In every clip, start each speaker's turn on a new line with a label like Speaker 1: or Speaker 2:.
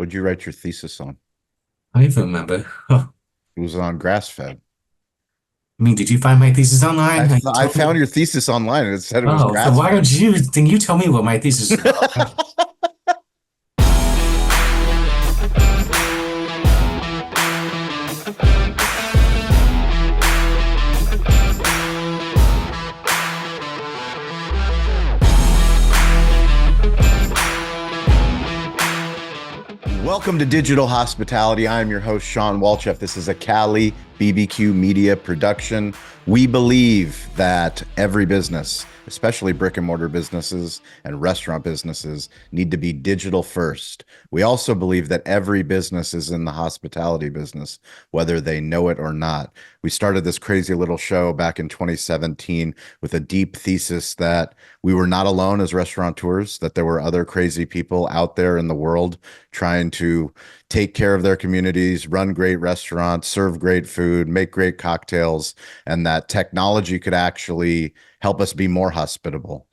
Speaker 1: What'd you write your thesis on?
Speaker 2: I even remember. Oh,
Speaker 1: It was on grass-fed.
Speaker 2: I mean, did you find my thesis online? You
Speaker 1: I
Speaker 2: told me.
Speaker 1: found your thesis online and it said it was
Speaker 2: Oh, so why
Speaker 1: grass-fed.
Speaker 2: don't you then you tell me what my thesis is about?
Speaker 1: Welcome to Digital Hospitality. I'm your host, Sean Walchef. This is a Cali BBQ media production. We believe that every business, especially brick and mortar businesses and restaurant businesses, need to be digital first. We also believe that every business is in the hospitality business, whether they know it or not. We started this crazy little show back in 2017 with a deep thesis that we were not alone as restaurateurs, that there were other crazy people out there in the world trying to take care of their communities, run great restaurants, serve great food, make great cocktails, and that technology could actually help us be more hospitable.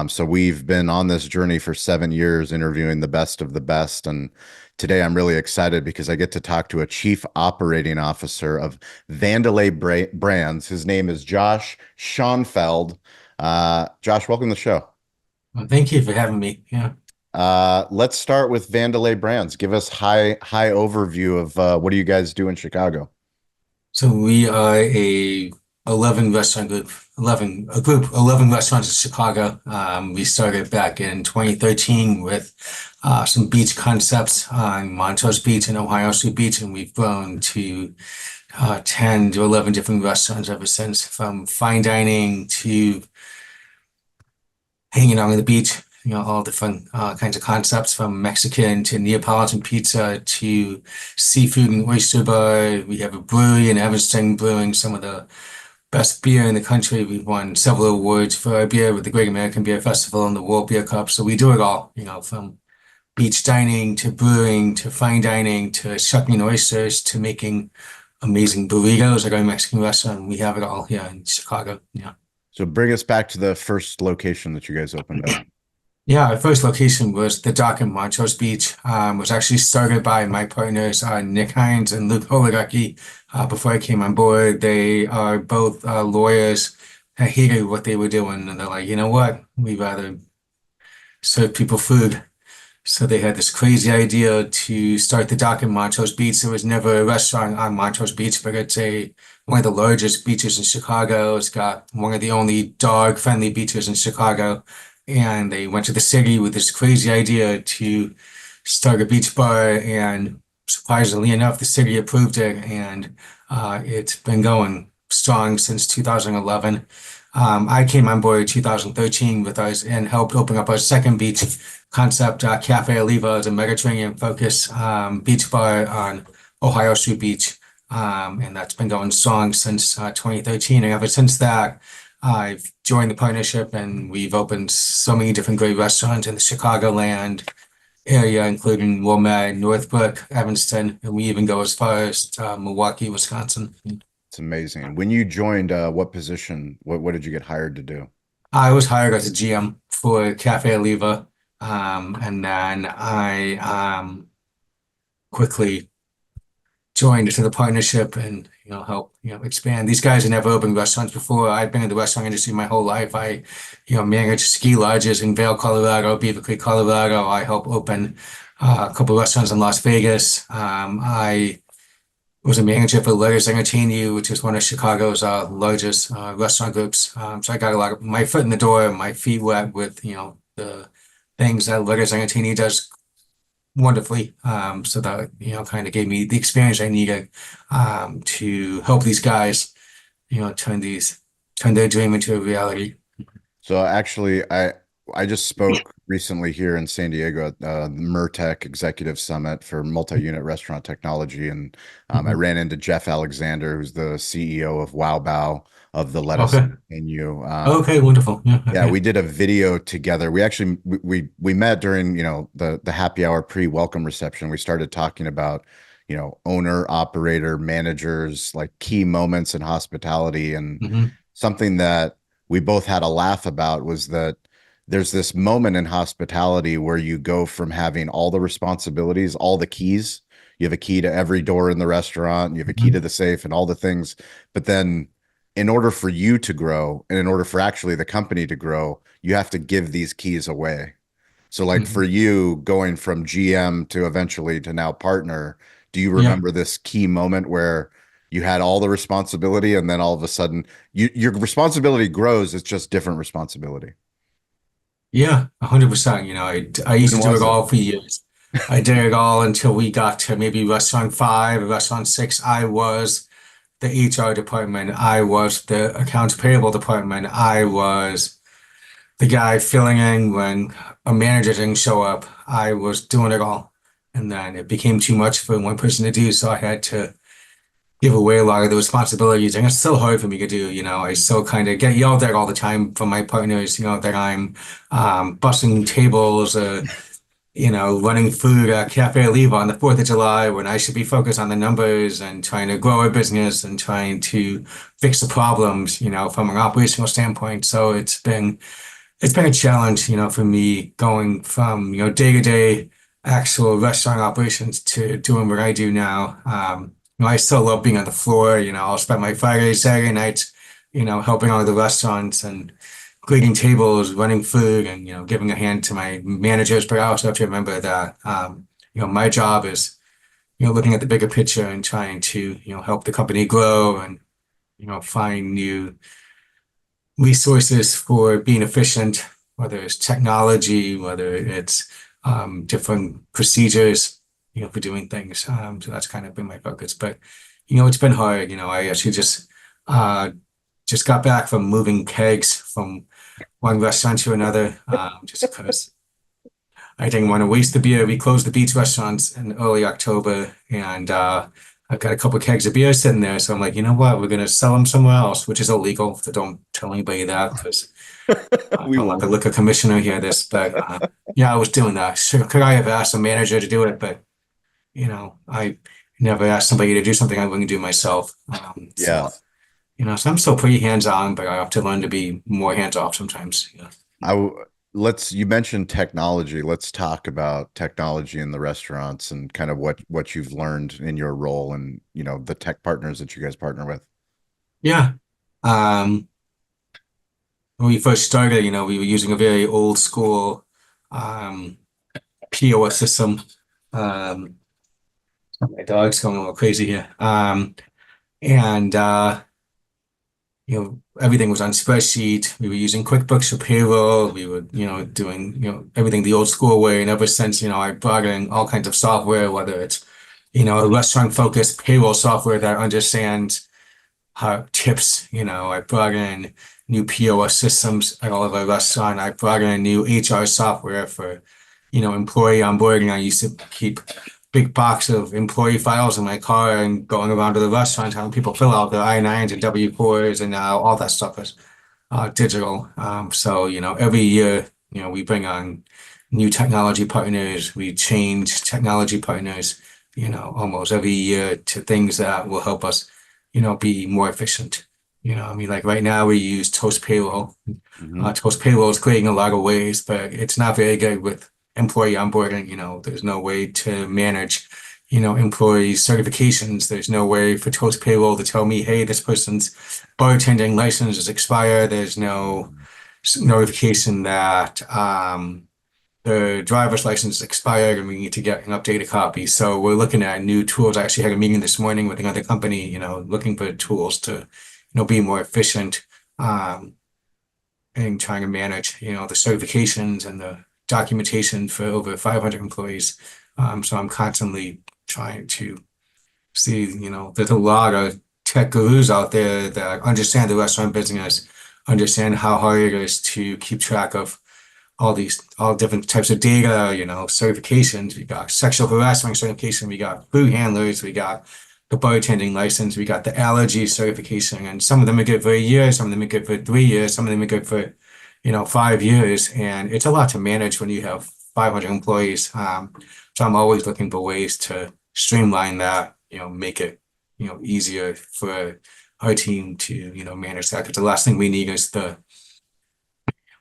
Speaker 1: So we've been on this journey for 7 years, interviewing the best of the best. And today I'm really excited because I get to talk to a chief operating officer of Vandalay Brands. His name is Josh Schonfeld. Josh, welcome to the show.
Speaker 2: Well, thank you for having me. Yeah.
Speaker 1: Let's start with Vandalay Brands. Give us high overview of what do you guys do in Chicago?
Speaker 2: So we are a 11 restaurant group, 11 restaurants in Chicago. We started back in 2013 with some beach concepts on Montrose Beach and Ohio Street Beach, and we've grown to 10 to 11 different restaurants ever since, from fine dining to hanging out on the beach, all different kinds of concepts from Mexican to Neapolitan pizza to seafood and oyster bar. We have a brewery in Evanston brewing some of the best beer in the country. We've won several awards for our beer with the Great American Beer Festival and the World Beer Cup. So we do it all, from beach dining to brewing to fine dining to shucking oysters to making amazing burritos at our Mexican restaurant. We have it all here in Chicago. Yeah.
Speaker 1: So bring us back to the first location that you guys opened up.
Speaker 2: Yeah, our first location was the dock in Montrose Beach. Was actually started by my partners, Nick Hines and Luke Holigocky. Before I came on board, they are both lawyers. I hated what they were doing, and they're like, you know what? We'd rather serve people food. So they had this crazy idea to start the dock in Montrose Beach. There was never a restaurant on Montrose Beach, but it's one of the largest beaches in Chicago. It's got one of the only dog-friendly beaches in Chicago. And they went to the city with this crazy idea to start a beach bar. And surprisingly enough, the city approved it. And it's been going strong since 2011. I came on board in 2013 with us and helped open up our second beach concept, Caffè Oliva, is a Mediterranean focus beach bar on Ohio Street Beach. And that's been going strong since 2013. And ever since that, I've joined the partnership and we've opened so many different great restaurants in the Chicagoland area, including Wilmette, Northbrook, Evanston, and we even go as far as Milwaukee, Wisconsin.
Speaker 1: It's amazing. And when you joined, what position? What did you get hired to do?
Speaker 2: I was hired as a GM for Cafe Oliva, and then I quickly joined into the partnership and help expand. These guys had never opened restaurants before. I've been in the restaurant industry my whole life. I managed ski lodges in Vail, Colorado, Beaver Creek, Colorado. I helped open a couple of restaurants in Las Vegas. I was a manager for Letters Entertain You, which is one of Chicago's largest restaurant groups. So I got a lot of my foot in the door, my feet wet with the things that Letters Entertain You does wonderfully. So that kind of gave me the experience I needed to help these guys, turn their dream into a reality.
Speaker 1: So actually, I just spoke recently here in San Diego at the MERTEC Executive Summit for multi-unit restaurant technology, and I
Speaker 2: Mhm.
Speaker 1: ran into Jeff Alexander, who's the CEO of Wow Bao of the Lettuce
Speaker 2: Okay.
Speaker 1: Menu.
Speaker 2: Okay. Wonderful. Yeah.
Speaker 1: Yeah,
Speaker 2: Okay.
Speaker 1: we did a video together. We actually we met during, the happy hour pre-welcome reception. We started talking about, owner, operator, managers, like key moments in hospitality. And
Speaker 2: Hmm.
Speaker 1: something that we both had a laugh about was that there's this moment in hospitality where you go from having all the responsibilities, all the keys. You have a key to every door in the restaurant, you have a key to
Speaker 2: Mhm.
Speaker 1: the safe and all the things. But then in order for you to grow and in order for actually the company to grow, you have to give these keys away. So like for
Speaker 2: Mhm.
Speaker 1: you going from GM to eventually to now partner, do you
Speaker 2: Yeah.
Speaker 1: remember this key moment where you had all the responsibility and then all of a sudden your responsibility grows, it's just different responsibility.
Speaker 2: Yeah, 100%. I used
Speaker 1: When
Speaker 2: to do it
Speaker 1: was it?
Speaker 2: all for years. I did it all until we got to maybe restaurant five, or restaurant six. I was the HR department. I was the accounts payable department. I was the guy filling in when a manager didn't show up. I was doing it all. And then it became too much for one person to do, so I had to give away a lot of the responsibilities. And it's still hard for me to do. I still kind of get yelled at all the time from my partners, that I'm busting tables, running food at Caffè Oliva on the 4th of July when I should be focused on the numbers and trying to grow our business and trying to fix the problems, from an operational standpoint. So it's been a challenge, for me going from, day to day actual restaurant operations to doing what I do now. I still love being on the floor. I'll spend my Friday, Saturday nights, helping out the restaurants and cleaning tables, running food, and, giving a hand to my managers. But I also have to remember that, my job is, looking at the bigger picture and trying to, help the company grow and, find new resources for being efficient, whether it's technology, whether it's different procedures, for doing things. So that's kind of been my focus. But it's been hard. I actually uh, just got back from moving kegs from one restaurant to another, just because I didn't want to waste the beer. We closed the beach restaurants in early October, and I've got a couple of kegs of beer sitting there. So I'm like, you know what? We're gonna sell them somewhere else, which is illegal. So don't tell anybody that because I
Speaker 1: We
Speaker 2: don't let the
Speaker 1: won't.
Speaker 2: liquor commissioner hear this. But yeah, I was doing that. Sure, could I have asked the manager to do it? But I never asked somebody to do something I wouldn't do myself.
Speaker 1: Yeah.
Speaker 2: So I'm still pretty hands-on, but I have to learn to be more hands-off sometimes. Yeah.
Speaker 1: I w- you mentioned technology. Let's talk about technology in the restaurants and kind of what you've learned in your role and, the tech partners that you guys partner with.
Speaker 2: Yeah. Um, when we first started, we were using a very old school um, POS system. Um, my dog's going a little crazy here. And everything was on spreadsheet. We were using QuickBooks for payroll. We were, doing, everything the old school way. And ever since, I brought in all kinds of software, whether it's, a restaurant focused payroll software that understands tips. I brought in new POS systems at all of our restaurant. I brought in new HR software for, employee onboarding. I used to keep big box of employee files in my car and going around to the restaurant having people fill out their I-9s and W-4s, and now all that stuff is digital. So, every year, we bring on new technology partners. We change technology partners, almost every year to things that will help us, be more efficient. I mean, like right now we use Toast Payroll.
Speaker 1: Hmm.
Speaker 2: Toast Payroll is great in a lot of ways, but it's not very good with employee onboarding. There's no way to manage, employee certifications. There's no way for Toast Payroll to tell me, hey, this person's bartending license is expired. There's no notification that the driver's license is expired and we need to get an updated copy. So we're looking at new tools. I actually had a meeting this morning with another company, looking for tools to, be more efficient and trying to manage, the certifications and the documentation for over 500 employees. So I'm constantly trying to see, there's a lot of tech gurus out there that understand the restaurant business, understand how hard it is to keep track of all different types of data, certifications. We got sexual harassment certification, we got food handlers, we got the bartending license, we got the allergy certification, and some of them are good for a year, some of them are good for 3 years, some of them are good for, 5 years. And it's a lot to manage when you have 500 employees. So I'm always looking for ways to streamline that, make it, easier for our team to, manage that. Because the last thing we need is the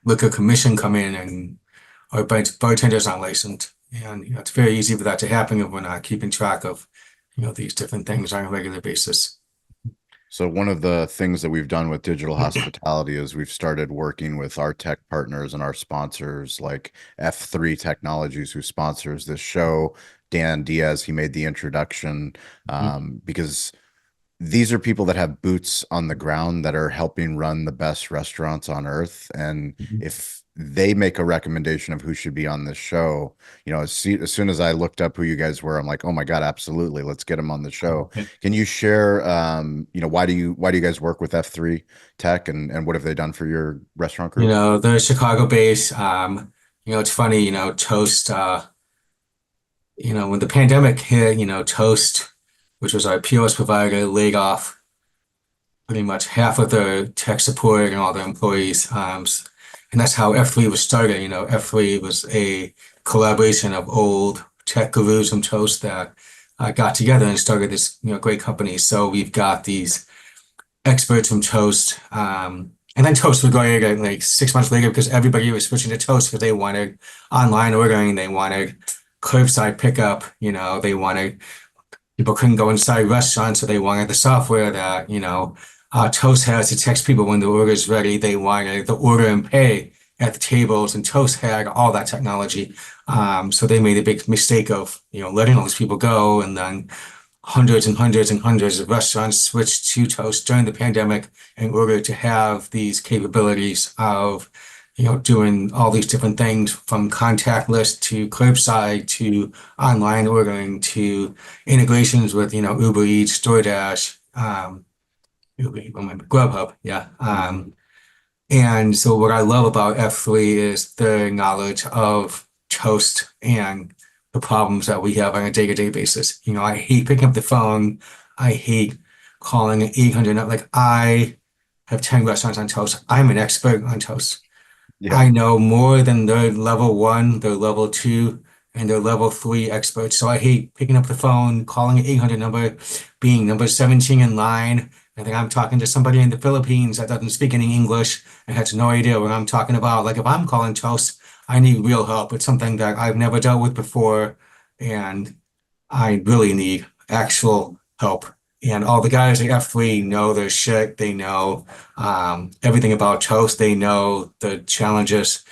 Speaker 2: liquor commission come in and our bartenders aren't licensed. And it's very easy for that to happen if we're not keeping track of, these different things on a regular basis.
Speaker 1: So one of the things that we've done with digital hospitality is we've started working with our tech partners and our sponsors like F3 Technologies, who sponsors this show. Dan Diaz, he made the introduction because these are people that have boots on the ground that are helping run the best restaurants on earth. And if they make a recommendation of who should be on this show, as soon as I looked up who you guys were, I'm like, oh my God, absolutely. Let's get them on the show. Can you share, why do you guys work with F3 Tech and what have they done for your restaurant group?
Speaker 2: They're Chicago based. It's funny, Toast, when the pandemic hit, Toast, which was our POS provider, laid off pretty much half of their tech support and all their employees. And that's how F3 was started. F3 was a collaboration of old tech gurus from Toast that got together and started this, great company. So we've got these experts from Toast. And then Toast would go like 6 months later because everybody was switching to Toast because they wanted online ordering, they wanted curbside pickup, people couldn't go inside restaurants, so they wanted the software that, Toast has to text people when the order is ready. They wanted the order and pay at the tables, and Toast had all that technology. So they made a big mistake of, letting all these people go, and then hundreds and hundreds and hundreds of restaurants switched to Toast during the pandemic in order to have these capabilities of, doing all these different things from contactless to curbside to online ordering to integrations with, Uber Eats, DoorDash, Grubhub. Yeah. And so what I love about F3 is their knowledge of Toast and the problems that we have on a day-to-day basis. I hate picking up the phone. I hate calling 800. Like, I have 10 restaurants on Toast. I'm an expert on Toast. Yeah. I know more than their level 1, their level 2, and their level 3 experts. So I hate picking up the phone, calling an 800 number, being number 17 in line. I think I'm talking to somebody in the Philippines that doesn't speak any English and has no idea what I'm talking about. Like, if I'm calling Toast, I need real help. It's something that I've never dealt with before, and I really need actual help. And all the guys at F3 know their shit. They know everything about Toast. They know the challenges,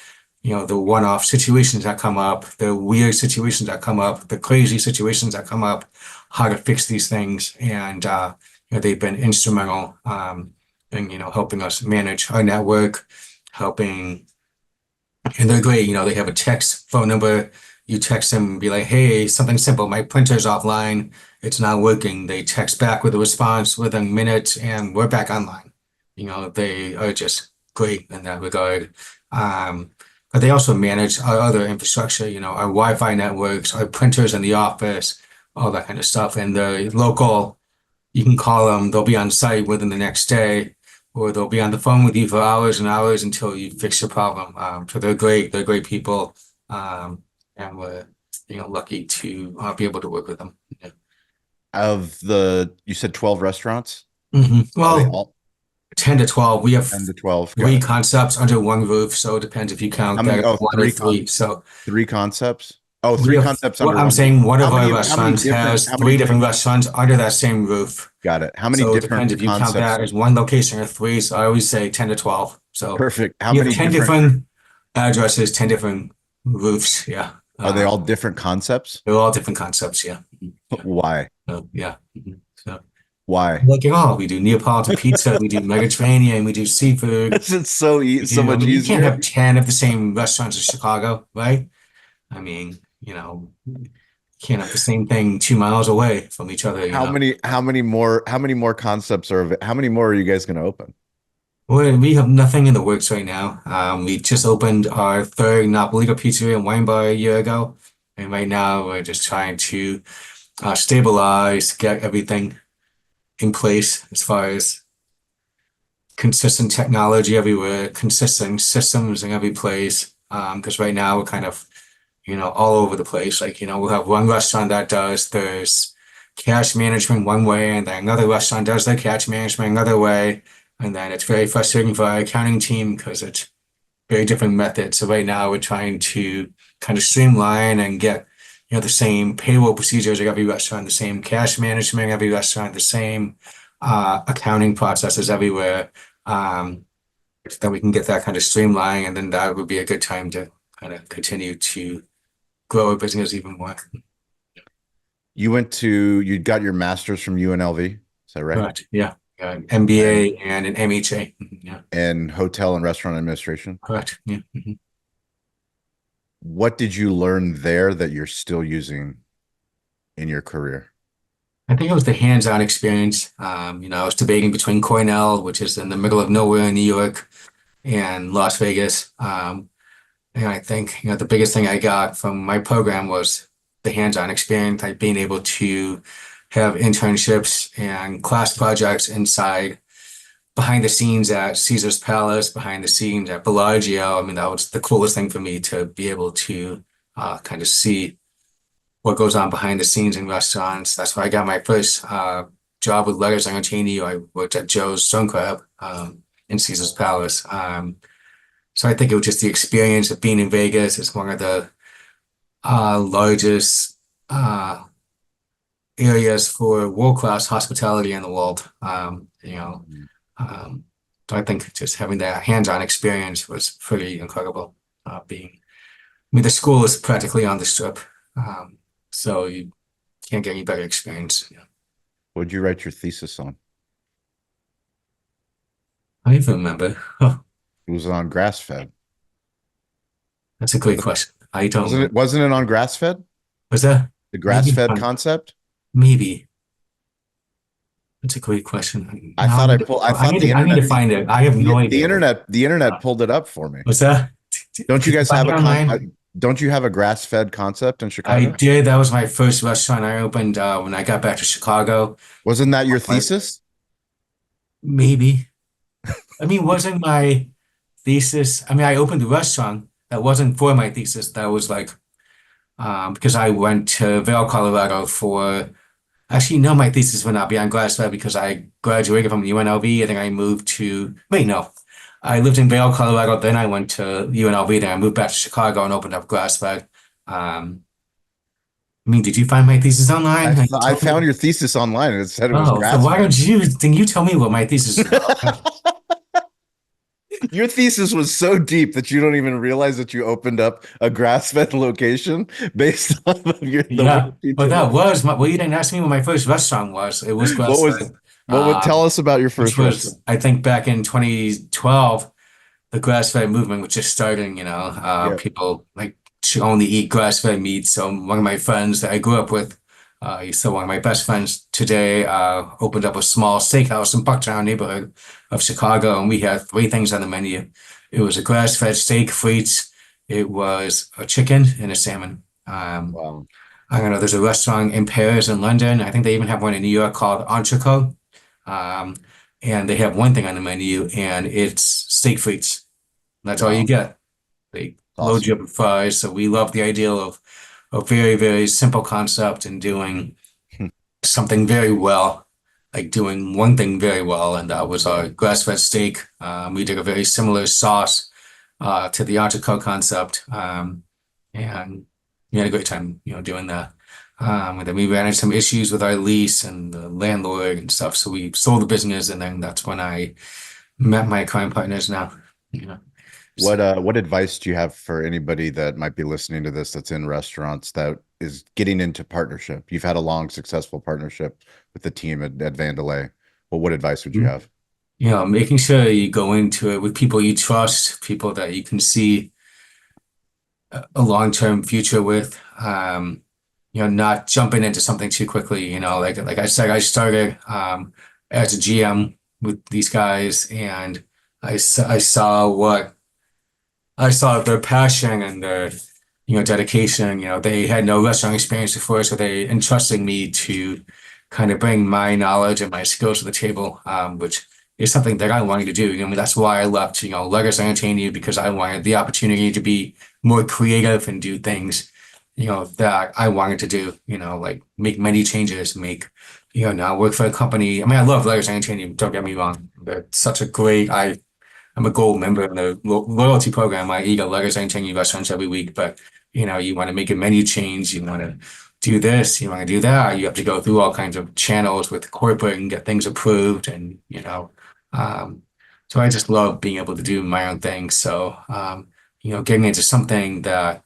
Speaker 2: the one-off situations that come up, the weird situations that come up, the crazy situations that come up, how to fix these things. And they've been instrumental in helping us manage our network, and they're great. They have a text phone number. You text them and be like, hey, something simple, my printer's offline, it's not working. They text back with a response within minutes and we're back online. They are just great in that regard. But they also manage our other infrastructure, our Wi-Fi networks, our printers in the office, all that kind of stuff. And the local, you can call them, they'll be on site within the next day, or they'll be on the phone with you for hours and hours until you fix your problem. So they're great people. And we're, lucky to be able to work with them. Yeah.
Speaker 1: You said 12 restaurants?
Speaker 2: Well, 10 to 12. We have
Speaker 1: 10 to 12.
Speaker 2: Three concepts under one roof. So it depends if you count that one or three. So
Speaker 1: 3 concepts? Oh, 3 concepts under
Speaker 2: I'm
Speaker 1: one
Speaker 2: saying
Speaker 1: roof.
Speaker 2: one of our restaurants has 3 different restaurants under that same roof.
Speaker 1: Got it. How many
Speaker 2: So it
Speaker 1: different
Speaker 2: depends if you count
Speaker 1: concepts?
Speaker 2: that as one location or 3. So I always say 10 to 12. So
Speaker 1: perfect. How
Speaker 2: you have
Speaker 1: many
Speaker 2: 10 different addresses, 10 different roofs. Yeah.
Speaker 1: Are they all different concepts?
Speaker 2: They're all different concepts. Yeah.
Speaker 1: Why?
Speaker 2: Yeah. So
Speaker 1: why?
Speaker 2: like we do Neapolitan pizza, we do Mediterranean, we do seafood.
Speaker 1: It's so much easier.
Speaker 2: You can't have 10 of the same restaurants in Chicago, right? I mean, you can't have the same thing 2 miles away from each other.
Speaker 1: How many more concepts how many more are you guys going to open?
Speaker 2: Well, we have nothing in the works right now. We just opened our 3rd Neapolitan pizzeria and wine bar a year ago. And right now we're just trying to stabilize, get everything in place as far as consistent technology everywhere, consistent systems in every place. Because right now we're kind of, all over the place. Like, we'll have one restaurant that there's cash management one way, and then another restaurant does their cash management another way. And then it's very frustrating for our accounting team because it's very different methods. So right now we're trying to kind of streamline and get, the same payroll procedures at every restaurant, the same cash management, every restaurant, the same accounting processes everywhere. That we can get that kind of streamlined, and then that would be a good time to kind of continue to grow our business even more.
Speaker 1: You got your master's from UNLV, is that right?
Speaker 2: Correct. Yeah. MBA and an MHA. Yeah.
Speaker 1: And hotel and restaurant administration.
Speaker 2: Correct. Yeah.
Speaker 1: What did you learn there that you're still using in your career?
Speaker 2: I think it was the hands-on experience. I was debating between Cornell, which is in the middle of nowhere in New York, and Las Vegas. And I think, the biggest thing I got from my program was the hands-on experience, like being able to have internships and class projects inside, behind the scenes at Caesar's Palace, behind the scenes at Bellagio. I mean, that was the coolest thing for me to be able to kind of see what goes on behind the scenes in restaurants. That's where I got my first job with Letters Entertaining. I worked at Joe's Stone Crab in Caesar's Palace. So I think it was just the experience of being in Vegas. It's one of the largest areas for world-class hospitality in the world. So I think just having that hands-on experience was pretty incredible. The school is practically on the strip, so you can't get any better experience.
Speaker 1: What did you write your thesis on?
Speaker 2: I don't even remember. Oh,
Speaker 1: It was on grass-fed.
Speaker 2: that's a great question. I don't remember.
Speaker 1: Wasn't it on grass-fed?
Speaker 2: Was that
Speaker 1: The grass-fed
Speaker 2: maybe?
Speaker 1: concept?
Speaker 2: Maybe. That's a great question.
Speaker 1: I
Speaker 2: No,
Speaker 1: thought
Speaker 2: I
Speaker 1: I
Speaker 2: need to,
Speaker 1: pulled. I
Speaker 2: I
Speaker 1: thought
Speaker 2: need
Speaker 1: the
Speaker 2: to, I need to
Speaker 1: internet.
Speaker 2: find it. I have no
Speaker 1: The
Speaker 2: idea.
Speaker 1: internet pulled it up for me.
Speaker 2: What's that?
Speaker 1: Don't you
Speaker 2: Did
Speaker 1: guys
Speaker 2: find
Speaker 1: have
Speaker 2: it online?
Speaker 1: don't you have a grass-fed concept in
Speaker 2: I
Speaker 1: Chicago?
Speaker 2: did. That was my first restaurant I opened when I got back to Chicago.
Speaker 1: Wasn't that your thesis?
Speaker 2: Maybe. Wasn't my thesis. I opened the restaurant. That wasn't for my thesis. That was like because I went to Vail, Colorado for. Actually, no, my thesis would not be on grass-fed because I graduated from UNLV and then I moved to. Wait, no. I lived in Vail, Colorado. Then I went to UNLV. Then I moved back to Chicago and opened up grass-fed. Did you find my thesis online?
Speaker 1: I found your thesis online and it said it was
Speaker 2: Oh, so why
Speaker 1: grass-fed.
Speaker 2: don't you? Then you tell me what my thesis is about.
Speaker 1: Your thesis was so deep that you don't even realize that you opened up a grass-fed location based on the
Speaker 2: Yeah,
Speaker 1: work you
Speaker 2: but
Speaker 1: did.
Speaker 2: that was my. Well, you didn't ask me what my first restaurant was. It was
Speaker 1: What was
Speaker 2: grass-fed.
Speaker 1: what would tell us about your
Speaker 2: Which
Speaker 1: first
Speaker 2: was,
Speaker 1: restaurant?
Speaker 2: I think, back in 2012, the grass-fed movement was just starting.
Speaker 1: Yeah.
Speaker 2: People like should only eat grass-fed meat. So one of my friends that I grew up with, he's still one of my best friends today, opened up a small steakhouse in Bucktown neighborhood of Chicago, and we had three things on the menu. It was a grass-fed steak, frites. It was a chicken and a salmon.
Speaker 1: Wow.
Speaker 2: I don't know. There's a restaurant in Paris and London. I think they even have one in New York called Entrecote. And they have one thing on the menu, and it's steak frites. That's all you
Speaker 1: Wow.
Speaker 2: get. They load you
Speaker 1: Awesome.
Speaker 2: up with fries. So we love the idea of a very, very simple concept and doing something very well, like doing one thing very well, and that was our grass-fed steak. We did a very similar sauce to the Entrecote concept, and we had a great time, doing that. And then we ran into some issues with our lease and the landlord and stuff, so we sold the business, and then that's when I met my current partners now.
Speaker 1: What advice do you have for anybody that might be listening to this that's in restaurants that is getting into partnership? You've had a long, successful partnership with the team at Vandalay. Well, what advice would you have?
Speaker 2: Making sure you go into it with people you trust, people that you can see a long-term future with. Not jumping into something too quickly. Like I said, I started as a GM with these guys, and I saw their passion and their dedication. They had no restaurant experience before, so they entrusted me to kind of bring my knowledge and my skills to the table, which is something that I wanted to do. That's why I left, Letters Entertaining, because I wanted the opportunity to be more creative and do things, that I wanted to do, like make many changes, now work for a company. I love Letters Entertaining, don't get me wrong. They're such a great, I'm a gold member in the loyalty program. I eat at letters entering new restaurants every week, but you want to make a menu change, you want to do this, you want to do that. You have to go through all kinds of channels with corporate and get things approved, and um, so I just love being able to do my own thing. So getting into something that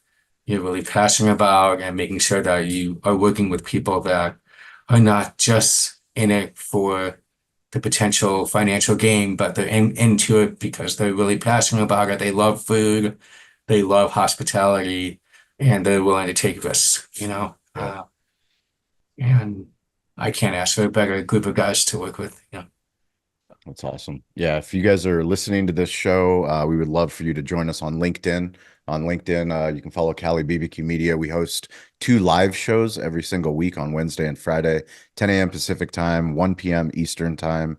Speaker 2: you're really passionate about and making sure that you are working with people that are not just in it for the potential financial gain, but they're into it because they're really passionate about it. They love food, they love hospitality, and they're willing to take risks.
Speaker 1: Yeah.
Speaker 2: And I can't ask for a better group of guys to work with.
Speaker 1: That's awesome. Yeah, if you guys are listening to this show, we would love for you to join us on LinkedIn. On LinkedIn, you can follow Cali BBQ Media. We host 2 live shows every single week on Wednesday and Friday, 10 a.m. Pacific time, 1 p.m. Eastern time.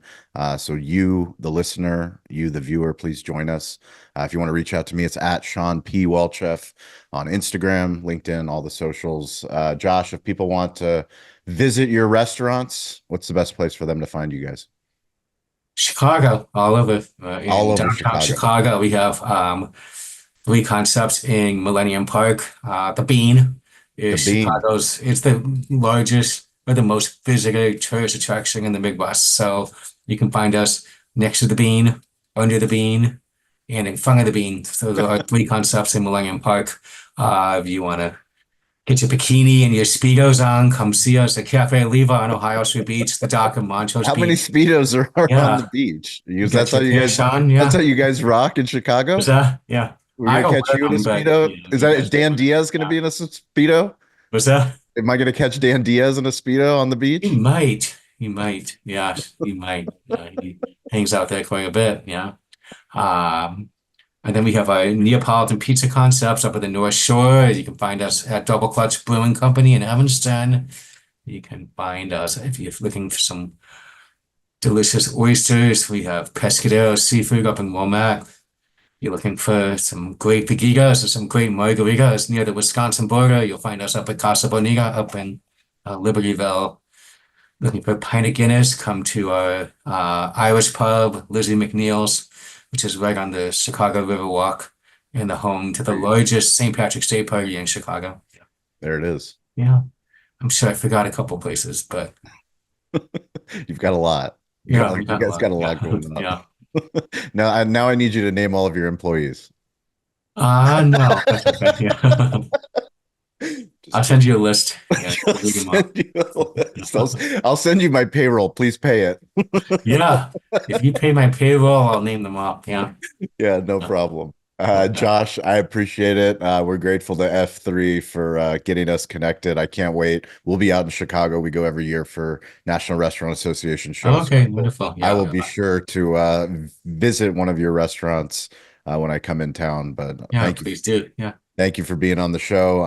Speaker 1: So you, the listener, you, the viewer, please join us. If you want to reach out to me, it's at Sean P. Welchef on Instagram, LinkedIn, all the socials. Josh, if people want to visit your restaurants, what's the best place for them to find you guys?
Speaker 2: Chicago, all over.
Speaker 1: All
Speaker 2: In
Speaker 1: over
Speaker 2: downtown
Speaker 1: Chicago.
Speaker 2: Chicago, we have 3 concepts in Millennium Park. The Bean
Speaker 1: The
Speaker 2: is
Speaker 1: Bean.
Speaker 2: it's the largest or the most visited tourist attraction in the Midwest. So you can find us next to the Bean, under the Bean, and in front of the Bean. So there are 3 concepts in Millennium Park. If you want to get your bikini and your Speedos on, come see us at Caffè Oliva on Ohio Street Beach, the dock in Montrose
Speaker 1: How many
Speaker 2: Beach.
Speaker 1: Speedos are on the
Speaker 2: Yeah,
Speaker 1: beach?
Speaker 2: you
Speaker 1: Because
Speaker 2: got your fish on.
Speaker 1: that's how
Speaker 2: Yeah.
Speaker 1: you guys rock in Chicago?
Speaker 2: Was that? Yeah.
Speaker 1: We're
Speaker 2: I
Speaker 1: gonna
Speaker 2: don't
Speaker 1: catch
Speaker 2: wear
Speaker 1: you in a
Speaker 2: them, but
Speaker 1: Speedo.
Speaker 2: you
Speaker 1: Is
Speaker 2: guys do.
Speaker 1: Dan Diaz gonna
Speaker 2: Yeah.
Speaker 1: be in a Speedo?
Speaker 2: Was that?
Speaker 1: Am I gonna catch Dan Diaz in a Speedo on the
Speaker 2: He
Speaker 1: beach?
Speaker 2: might. He might. Yes, he might. He hangs out there quite a bit. Yeah. Um, and then we have our Neapolitan pizza concepts up at the North Shore. You can find us at Double Clutch Brewing Company in Evanston. You can find us if you're looking for some delicious oysters. We have Pescadero Seafood up in Womack. You're looking for some great fajitas or some great margaritas near the Wisconsin border, you'll find us up at Casa Bonita up in Libertyville. Looking for a pint of Guinness, come to our Irish pub, Lizzie McNeil's, which is right on the Chicago Riverwalk and the home to the largest St. Patrick's Day party in Chicago.
Speaker 1: There it is.
Speaker 2: Yeah, I'm sure I forgot a couple places, but
Speaker 1: You've got a lot.
Speaker 2: yeah, we
Speaker 1: You
Speaker 2: got a
Speaker 1: guys
Speaker 2: lot.
Speaker 1: got a lot
Speaker 2: Yeah,
Speaker 1: going on.
Speaker 2: yeah.
Speaker 1: Now I need you to name all of your employees.
Speaker 2: No, that's okay. Yeah.
Speaker 1: Just
Speaker 2: I'll send you a list. Yeah,
Speaker 1: I'll
Speaker 2: read them off.
Speaker 1: send you a list. I'll send you my payroll. Please pay it.
Speaker 2: Yeah, if you pay my payroll, I'll name them up. Yeah.
Speaker 1: Yeah, no problem. Josh, I appreciate it. We're grateful to F3 for getting us connected. I can't wait. We'll be out in Chicago. We go every year for National Restaurant Association shows.
Speaker 2: Okay, wonderful.
Speaker 1: I
Speaker 2: Yeah.
Speaker 1: will be sure to visit one of your restaurants when I come in town. But
Speaker 2: Yeah,
Speaker 1: thank you.
Speaker 2: please do. Yeah.
Speaker 1: Thank you for being on the show.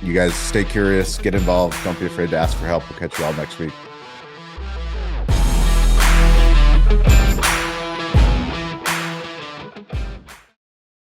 Speaker 1: You guys stay curious, get involved. Don't be afraid to ask for help. We'll catch you all next week.